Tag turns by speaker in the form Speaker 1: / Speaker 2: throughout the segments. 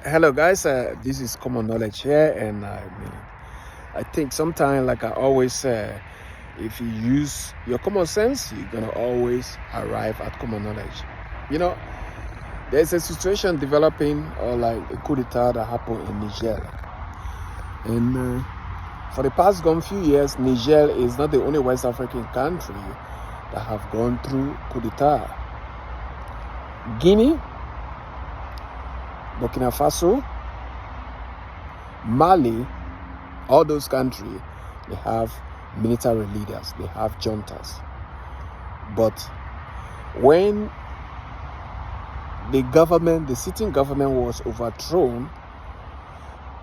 Speaker 1: Hello, guys. This is Common Knowledge here, and I think sometimes, like I always say, if you use your common sense, you're gonna always arrive at common knowledge. You know, there's a situation developing, or like a coup d'état that happened in Niger, and for the past gone few years, Niger is not the only West African country that have gone through coup d'état. Guinea, Burkina Faso, Mali, all those countries, they have military leaders, they have juntas. But when the sitting government was overthrown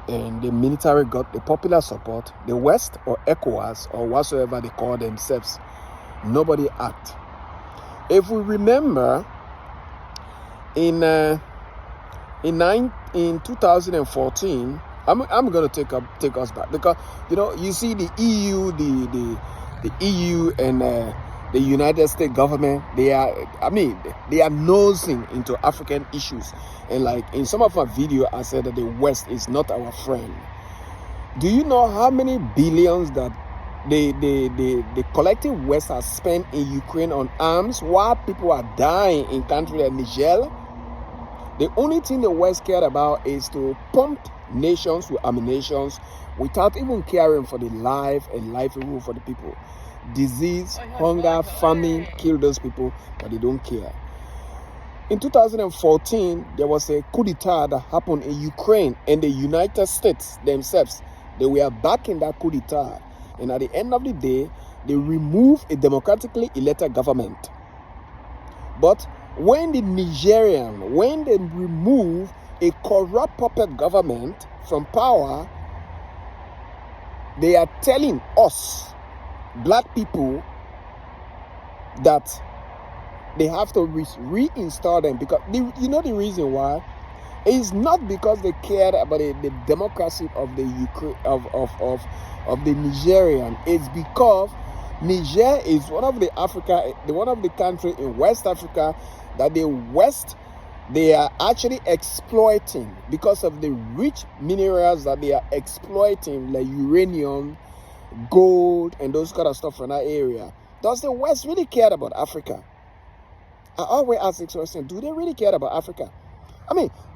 Speaker 1: and the military got the popular support, the West or ECOWAS or whatsoever they call themselves, nobody act. If we remember, in 2014, I'm going to take us back, because you see the EU, the EU and the United States government, they are nosing into African issues, and like in some of my video I said that the West is not our friend. Do you know how many billions that the collective West has spent in Ukraine on arms, while people are dying in countries like Niger? The only thing the West cared about is to pump nations with ammunition without even caring for the life and livelihood for the people. Disease, hunger, famine kill those people, but they don't care. In 2014, there was a coup d'etat that happened in Ukraine, and the United States themselves, they were backing that coup d'etat. And at the end of the day, they removed a democratically elected government. But when they remove a corrupt puppet government from power, they are telling us, black people, that they have to reinstall them. Because the reason why is not because they cared about the democracy of the Ukraine of the Nigerian. It's because Niger is one of the country in West Africa that the West, they are actually exploiting because of the rich minerals that they are exploiting, like uranium, gold, and those kind of stuff from that area. Does the West really care about Africa? I always ask this question: do they really care about Africa?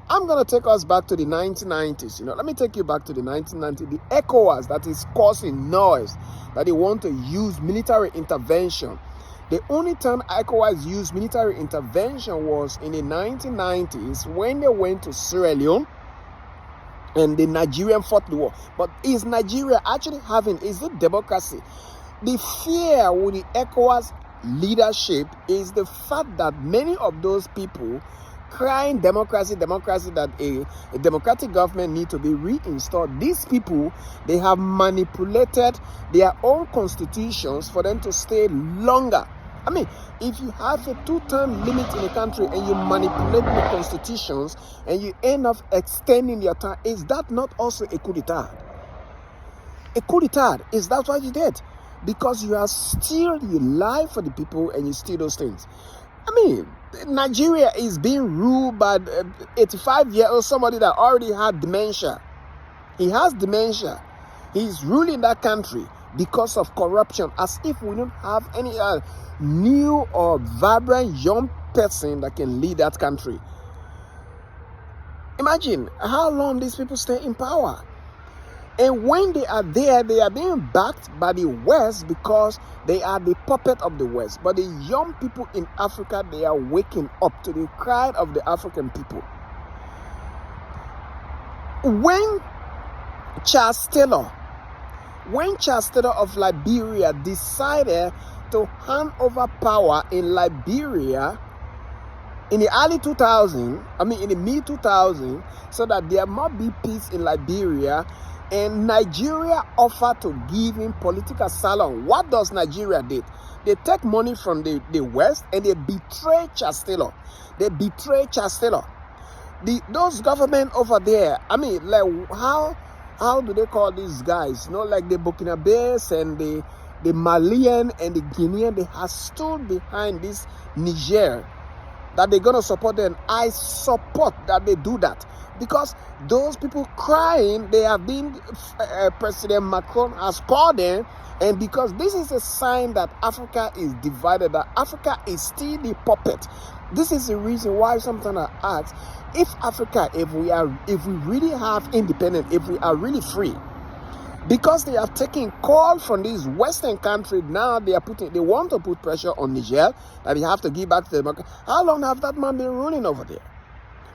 Speaker 1: I'm going to take us back to the 1990s. Let me take you back to the 1990s. The ECOWAS that is causing noise, that they want to use military intervention. The only time ECOWAS used military intervention was in the 1990s when they went to Sierra Leone and the Nigerian fought the war. But is Nigeria actually is it democracy? The fear with the ECOWAS leadership is the fact that many of those people crying democracy, that a democratic government need to be reinstalled. These people, they have manipulated their own constitutions for them to stay longer. If you have a 2-term limit in a country and you manipulate the constitutions and you end up extending your term, is that not also a coup d'etat? A coup d'etat, is that what you did? Because you lie for the people and you steal those things. Nigeria is being ruled by 85-year-old somebody that already had dementia. He has dementia. He's ruling that country because of corruption, as if we don't have any new or vibrant young person that can lead that country. Imagine how long these people stay in power. And when they are there, they are being backed by the West because they are the puppet of the West. But the young people in Africa, they are waking up to the cry of the African people. When Charles Taylor of Liberia decided to hand over power in Liberia in the early 2000s, in the mid 2000s, so that there might be peace in Liberia, and Nigeria offered to give him political asylum. What does Nigeria do? They take money from the West and they betray Charles Taylor. Those government over there, how do they call these guys? Like the Burkinabés and the Malian and the Guinean, they have stood behind this Niger, that they're going to support them. I support that they do that. Because those people crying, they have been, President Macron has called them, and because this is a sign that Africa is divided, that Africa is still the puppet. This is the reason why sometimes I ask, if Africa, if we really have independence, if we are really free, because they are taking call from these Western countries, now they want to put pressure on Niger that they have to give back to them. How long have that man been ruling over there?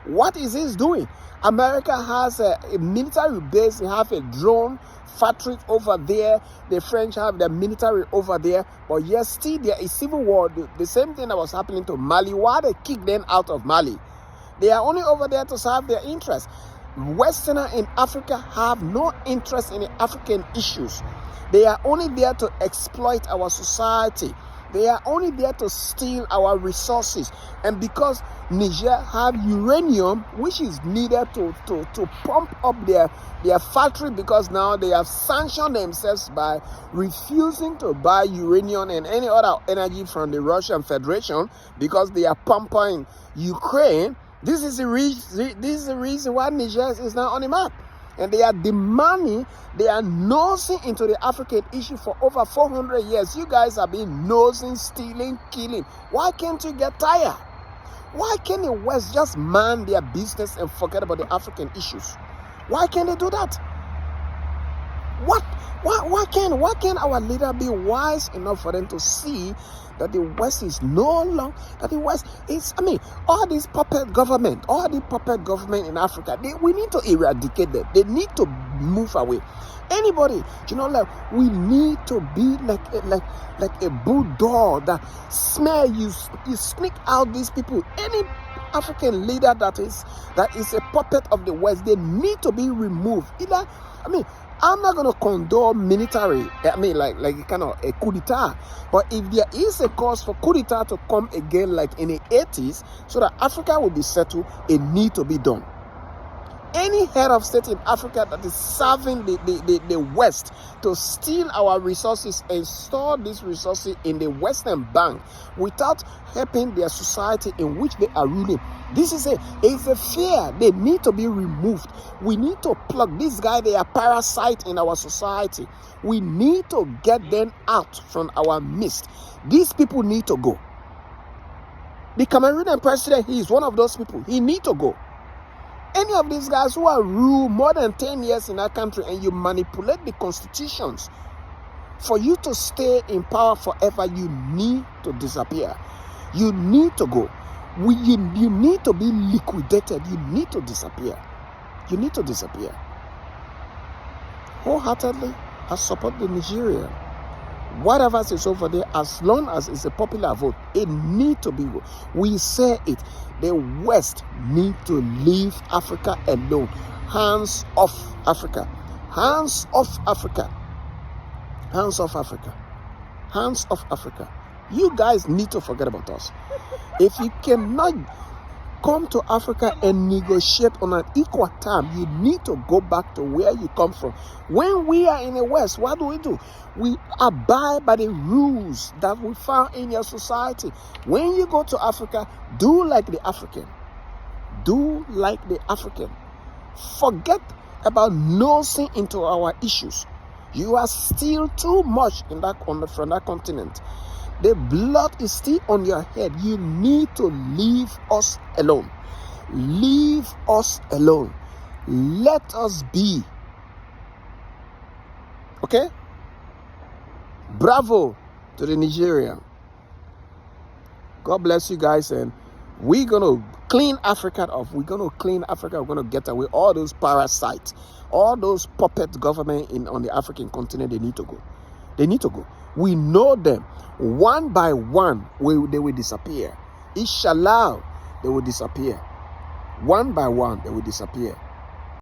Speaker 1: What is he doing? America has a military base. They have a drone factory over there. The French have their military over there. But yet still there is civil war. The same thing that was happening to Mali. Why they kick them out of Mali? They are only over there to serve their interests. Westerners in Africa have no interest in the African issues. They are only there to exploit our society. They are only there to steal our resources. And because Niger have uranium, which is needed to pump up their factory, because now they have sanctioned themselves by refusing to buy uranium and any other energy from the Russian Federation, because they are pumping Ukraine. This is the reason why Niger is now on the map. And they are demanding, they are nosing into the African issue for over 400 years. You guys have been nosing, stealing, killing. Why can't you get tired? Why can't the West just mind their business and forget about the African issues? Why can't they do that? Why can't our leader be wise enough for them to see that the West is no longer, that the West is, all this puppet government in Africa, we need to eradicate them. They need to move away. Anybody, we need to be like a bulldog that smell you sneak out these people. Any African leader that is a puppet of the West, they need to be removed. I'm not going to condone military, like kind of a coup d'etat. But if there is a cause for coup d'etat to come again, like in the 80s, so that Africa will be settled, it need to be done. Any head of state in Africa that is serving the West to steal our resources and store these resources in the Western bank without helping their society in which they are ruling, this is a fear. They need to be removed. We need to plug this guy. They are parasite in our society. We need to get them out from our midst. These people need to go. The Cameroonian president, he is one of those people. He need to go. Any of these guys who are ruled more than 10 years in our country and you manipulate the constitutions for you to stay in power forever, you need to disappear. You need to go. You need to be liquidated. You need to disappear. You need to disappear. Wholeheartedly, I support the Nigerian. Whatever is over there, as long as it's a popular vote, it need to be. We say it. The West need to leave Africa alone. Hands off Africa. Hands off Africa. Hands off Africa. Hands off Africa. You guys need to forget about us. If you cannot come to Africa and negotiate on an equal time, you need to go back to where you come from. When we are in the West, what do? We abide by the rules that we found in your society. When you go to Africa, do like the African. Do like the African. Forget about nosing into our issues. You are still too much from that continent. The blood is still on your head. You need to leave us alone. Leave us alone. Let us be. Okay? Bravo to the Nigerian. God bless you guys, and we're going to clean Africa off. We're going to clean Africa. We're going to get away all those parasites, all those puppet government on the African continent. They need to go. They need to go. We know them. One by one, they will disappear. Inshallah, they will disappear. One by one, they will disappear.